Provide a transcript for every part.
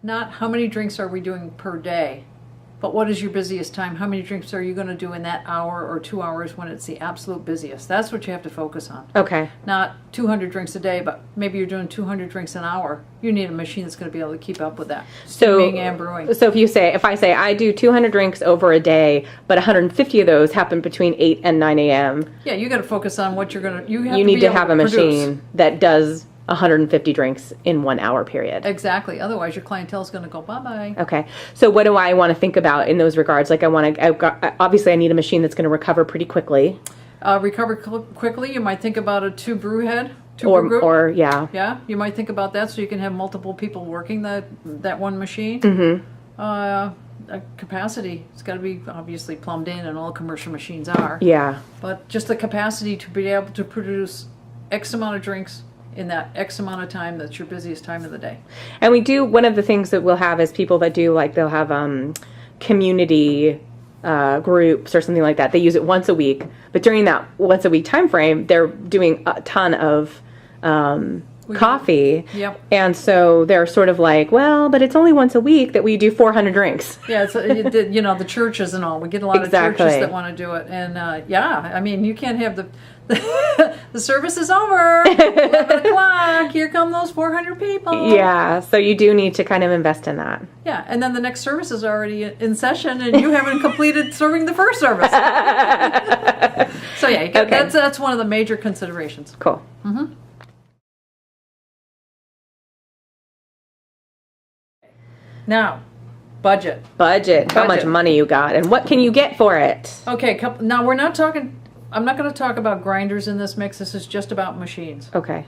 not how many drinks are we doing per day, but what is your busiest time? How many drinks are you going to do in that hour or 2 hours when it's the absolute busiest? That's what you have to focus on. Okay. Not 200 drinks a day, but maybe you're doing 200 drinks an hour. You need a machine that's going to be able to keep up with that. Steaming and brewing. So if I say I do 200 drinks over a day, but 150 of those happen between 8 and 9 a.m. Yeah, you got to focus on what you're going to. You need to have a machine that does 150 drinks in 1 hour period. Exactly. Otherwise, your clientele is going to go bye-bye. Okay. So what do I want to think about in those regards? Like obviously I need a machine that's going to recover pretty quickly. Recover quickly. You might think about a two brew group. Or yeah. Yeah, you might think about that so you can have multiple people working that one machine. Capacity. It's got to be obviously plumbed in, and all commercial machines are. Yeah. But just the capacity to be able to produce X amount of drinks in that X amount of time that's your busiest time of the day. And we do, one of the things that we'll have is people that do, like, they'll have community groups or something like that. They use it once a week, but during that once a week time frame, they're doing a ton of coffee. Yep. And so they're sort of like, well, but it's only once a week that we do 400 drinks. Yeah, it's, the churches and all. We get a lot of churches that want to do it. And I mean, you can't have the service is over, 11 o'clock, here come those 400 people. Yeah, so you do need to kind of invest in that. Yeah, and then the next service is already in session and you haven't completed serving the first service. So yeah, that's one of the major considerations. Cool. Mm-hmm. Now, budget. How much money you got and what can you get for it? Okay, now we're not talking... I'm not going to talk about grinders in this mix. This is just about machines. Okay.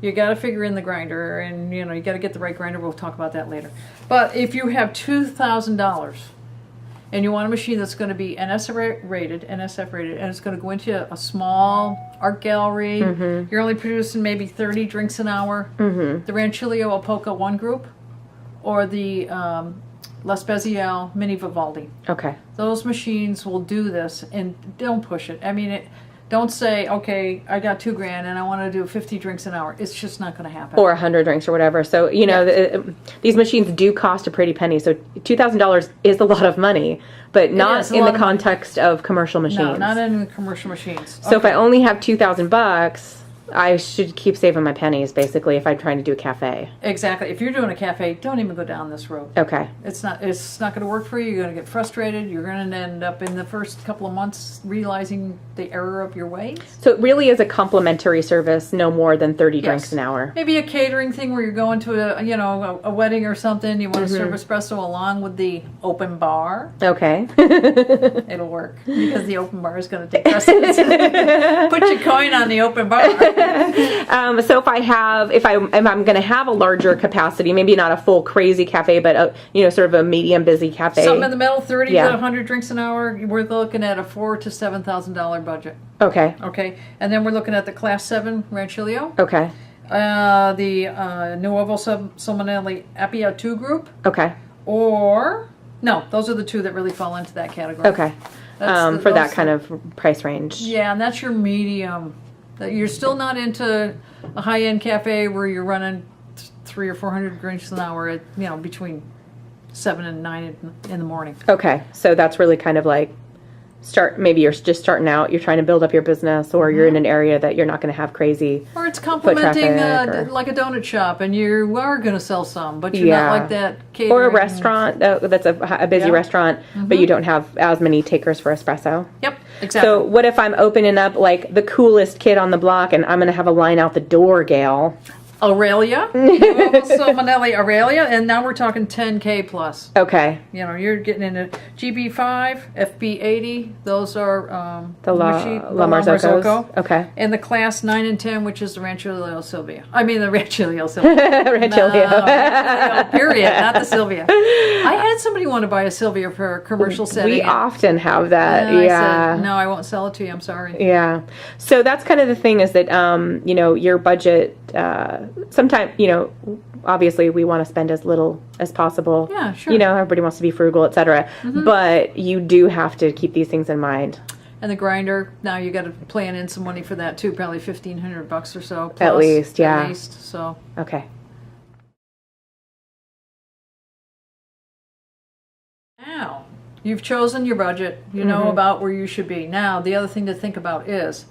You got to figure in the grinder, and you got to get the right grinder. We'll talk about that later. But if you have $2,000 and you want a machine that's going to be NSF rated, and it's going to go into a small art gallery, you're only producing maybe 30 drinks an hour. The Rancilio Apoca 1 group, or the L'Espeziale Mini Vivaldi. Okay. Those machines will do this, and don't push it. I mean, don't say, okay, I got $2,000 and I want to do 50 drinks an hour. It's just not going to happen. Or 100 drinks or whatever. So, these machines do cost a pretty penny. So $2,000 is a lot of money, but not in the context of commercial machines. No, not in commercial machines. So if I only have $2,000, I should keep saving my pennies, basically, if I'm trying to do a cafe. Exactly. If you're doing a cafe, don't even go down this road. Okay. It's not going to work for you. You're going to get frustrated. You're going to end up in the first couple of months realizing the error of your ways. So it really is a complimentary service, no more than 30 drinks an hour. Maybe a catering thing where you're going to a wedding or something. You want to serve espresso along with the open bar. Okay. It'll work because the open bar is going to take precedence. Put your coin on the open bar. So if I'm going to have a larger capacity, maybe not a full crazy cafe, but sort of a medium busy cafe. Something in the middle, 30 to 100 drinks an hour. We're looking at a $4,000 to $7,000 budget. Okay. Okay, and then we're looking at the Class 7 Rancilio. Okay. The Nuovo Salmonelli Appia 2 group. Okay. No, those are the two that really fall into that category. Okay. For that kind of price range. Yeah, and that's your medium. You're still not into a high-end cafe where you're running 300 or 400 drinks an hour at between 7 and 9 in the morning. Okay, so that's really kind of like maybe you're just starting out, you're trying to build up your business, or you're in an area that you're not going to have crazy or it's complementing like a donut shop, and you are going to sell some, but you're not like that catering. Or a restaurant that's a busy restaurant, but you don't have as many takers for espresso. Yep, exactly. So what if I'm opening up like the coolest kid on the block and I'm going to have a line out the door, Gail? Aurelia, Salmonelli Aurelia, and now we're talking $10K plus. Okay. You're getting into GB5, FB80. Those are the La Marzocco. Okay. And the Class 9 and 10, which is the Rancilio Sylvia. I mean the Rancilio Sylvia. Rancilio. Period, not the Sylvia. I had somebody want to buy a Sylvia for a commercial setting. We often have that. I said, no, I won't sell it to you. I'm sorry. Yeah. So that's kind of the thing is that your budget. Sometimes, obviously we want to spend as little as possible. Yeah, sure. Everybody wants to be frugal, etc. But you do have to keep these things in mind. And the grinder, now you got to plan in some money for that too, probably $1,500 or so. Plus, at least, yeah. So. Okay. You've chosen your budget. You know about where you should be. Now, the other thing to think about is,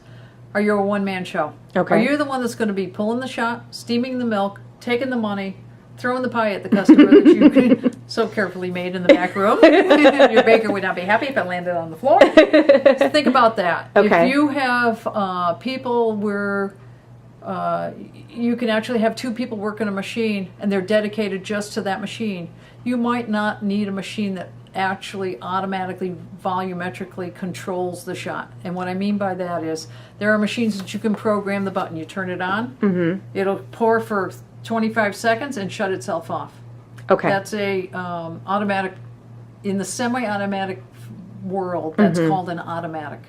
are you a one-man show? Okay. Are you the one that's going to be pulling the shot, steaming the milk, taking the money, throwing the pie at the customer that you so carefully made in the back room? Your baker would not be happy if it landed on the floor. So think about that. Okay. If you have people where you can actually have 2 people working a machine and they're dedicated just to that machine, you might not need a machine that actually automatically volumetrically controls the shot. And what I mean by that is there are machines that you can program the button. You turn it on, it'll pour for 25 seconds and shut itself off. Okay. That's a automatic. In the semi-automatic world, that's called an automatic.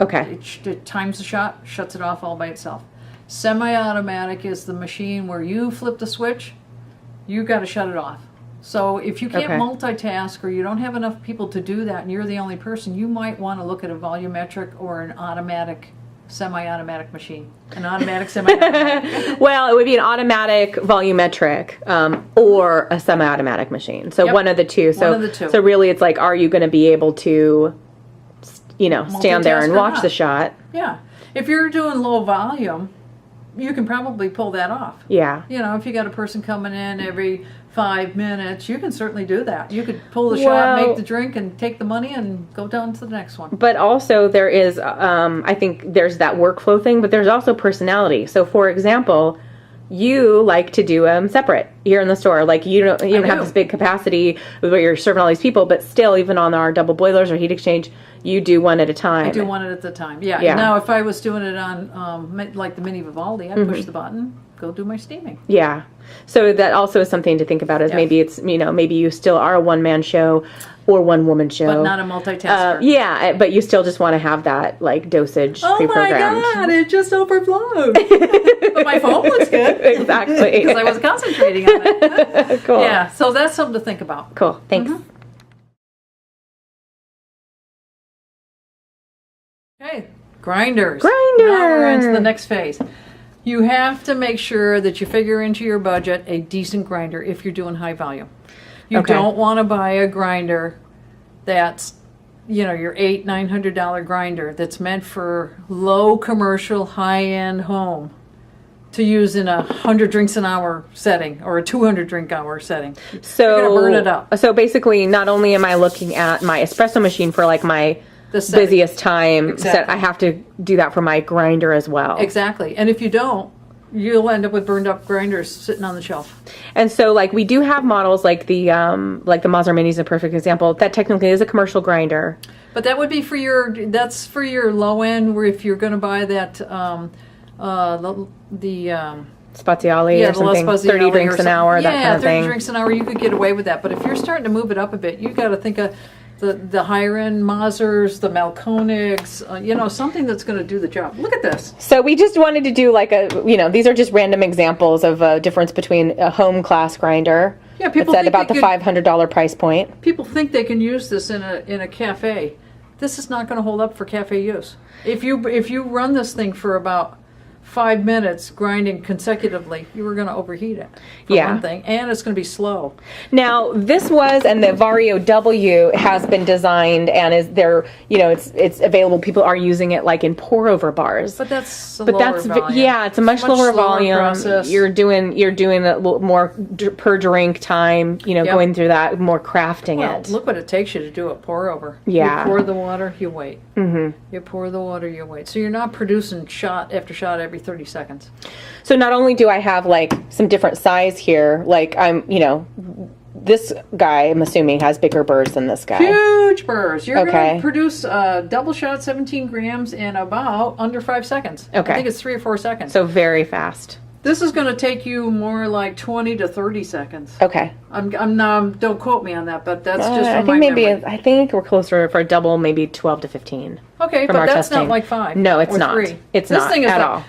Okay. It times the shot, shuts it off all by itself. Semi-automatic is the machine where you flip the switch, you got to shut it off. So if you can't multitask or you don't have enough people to do that and you're the only person, you might want to look at a volumetric or an automatic, semi-automatic machine. An automatic, semi-automatic. Well, it would be an automatic volumetric or a semi-automatic machine. So one of the two. One of the two. So really it's like, are you going to be able to, stand there and watch the shot? Yeah. If you're doing low volume, you can probably pull that off. Yeah. If you got a person coming in every 5 minutes, you can certainly do that. You could pull the shot, make the drink, and take the money and go down to the next one. But also there is, I think there's that workflow thing, but there's also personality. So for example, you like to do them separate here in the store. Like you don't have this big capacity where you're serving all these people, but still even on our double boilers or heat exchange, you do one at a time. I do one at a time. Yeah. Now if I was doing it on like the Mini Vivaldi, I'd push the button, go do my steaming. Yeah. So that also is something to think about. Is maybe it's maybe you still are a one-man show or one-woman show, but not a multitasker. Yeah, but you still just want to have that like dosage pre-programmed. Oh my God! It just overflowed. But my phone looks good. Exactly. Because I was concentrating on it. Cool. Yeah. So that's something to think about. Cool. Thanks. Okay. Grinders. Grinder. Now we're into the next phase. You have to make sure that you figure into your budget a decent grinder if you're doing high volume. You don't want to buy a grinder that's, your $800-900 grinder that's meant for low commercial, high-end home to use in a 100 drinks an hour setting or a 200 drink hour setting. So you're gonna burn it up. So basically, not only am I looking at my espresso machine for like my busiest time, I have to do that for my grinder as well. Exactly. And if you don't, you'll end up with burned up grinders sitting on the shelf. And so like we do have models like the Mazzer Mini is a perfect example. That technically is a commercial grinder. But that would be for your low end, where if you're going to buy that Spaziale or something, 30 drinks an hour, that kind of thing. 30 drinks an hour, you could get away with that. But if you're starting to move it up a bit, you got to think of the higher end Mazzers, the Malconigs, something that's going to do the job. Look at this. So we just wanted to do like these are just random examples of a difference between a home class grinder. Yeah, people think at about the $500 price point. People think they can use this in a cafe. This is not going to hold up for cafe use. If you run this thing for about 5 minutes grinding consecutively, you were going to overheat it, for one thing, and it's going to be slow. Now, this and the Vario W has been designed and is there, it's available. People are using it like in pour over bars. But that's lower volume. Yeah, it's a much lower volume process. You're doing a little more per drink time, going through that, more crafting it. Look what it takes you to do a pour over. Yeah. You pour the water, you wait. You pour the water, you wait. So you're not producing shot after shot every 30 seconds. So not only do I have like some different size here, like this guy, I'm assuming, has bigger burrs than this guy. Huge burrs. You're going to produce a double shot 17 grams in about under 5 seconds. Okay. I think it's 3 or 4 seconds. So very fast. This is going to take you more like 20 to 30 seconds. Okay. I'm not, don't quote me on that, but that's just from I think we're closer for a double, maybe 12 to 15. Okay, but that's not like 5. No, it's not. 3. It's this not thing is at like, all.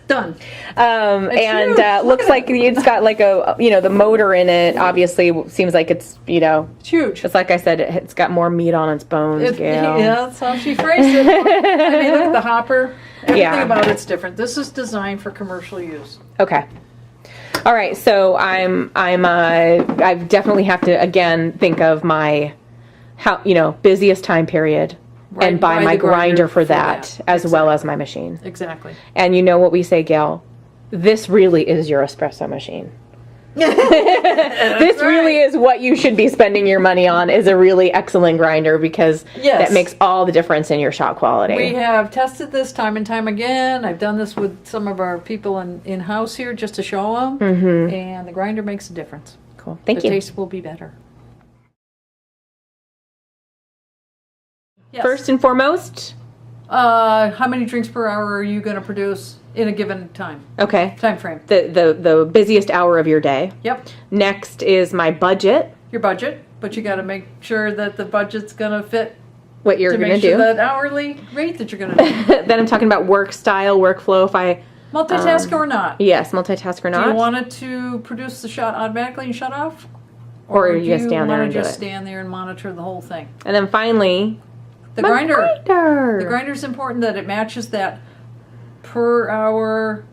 Done. And looks like it's got like the motor in it. Obviously, seems like it's it's huge. It's like I said, it's got more meat on its bones. Gail. Yeah, that's how she phrased it. I mean, look at the hopper. Everything about it's different. This is designed for commercial use. Okay. All right. So I definitely have to again think of my busiest time period. Right, and buy my the grinder for that as well as my machine. Exactly. And you know what we say, Gail? This really is your espresso machine. This really is what you should be spending your money on, is a really excellent grinder, because that makes all the difference in your shot quality. We have tested this time and time again. I've done this with some of our people in-house here just to show them. Mm-hmm. And the grinder makes a difference. Cool. Thank you. The taste will be better. Yes. First and foremost, how many drinks per hour are you going to produce in a given time? Okay. Time frame. The busiest hour of your day. Yep. Next is my budget. Your budget, but you got to make sure that the budget's going to fit what you're going to do. That hourly rate that you're going to do. Then I'm talking about work style, workflow. If I multitask or not. Yes, multitask or not. Do you want it to produce the shot automatically and shut off? Or are you going to stand there and do it? Just stand there and monitor the whole thing? And then finally, the grinder. The grinder's important that it matches that per hour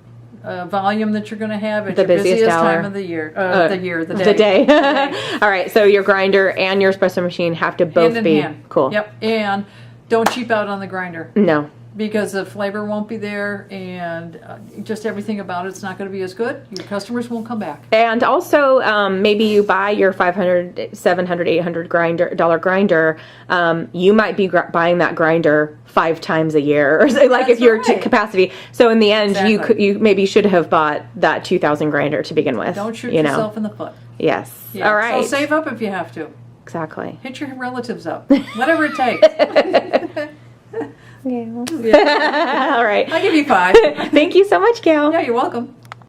volume that you're going to have at the your busiest time of the year. The day. The day. All right, so your grinder and your espresso machine have to both hand in be hand. Cool. Yep, and don't cheap out on the grinder. No. Because the flavor won't be there, and just everything about it's not going to be as good. Your customers won't come back. And also, maybe you buy your $500, $700, $800 dollar grinder. You might be buying that grinder 5 times a year, or like That's if you're right. capacity. So in the end, Exactly. you maybe should have bought that 2,000 grinder to begin with. Don't shoot yourself in the foot. Yes. Yeah. All right. So save up if you have to. Exactly. Hit your relatives up. Whatever it takes. Yeah. All right. I'll give you 5. Thank you so much, Gail. Yeah, you're welcome.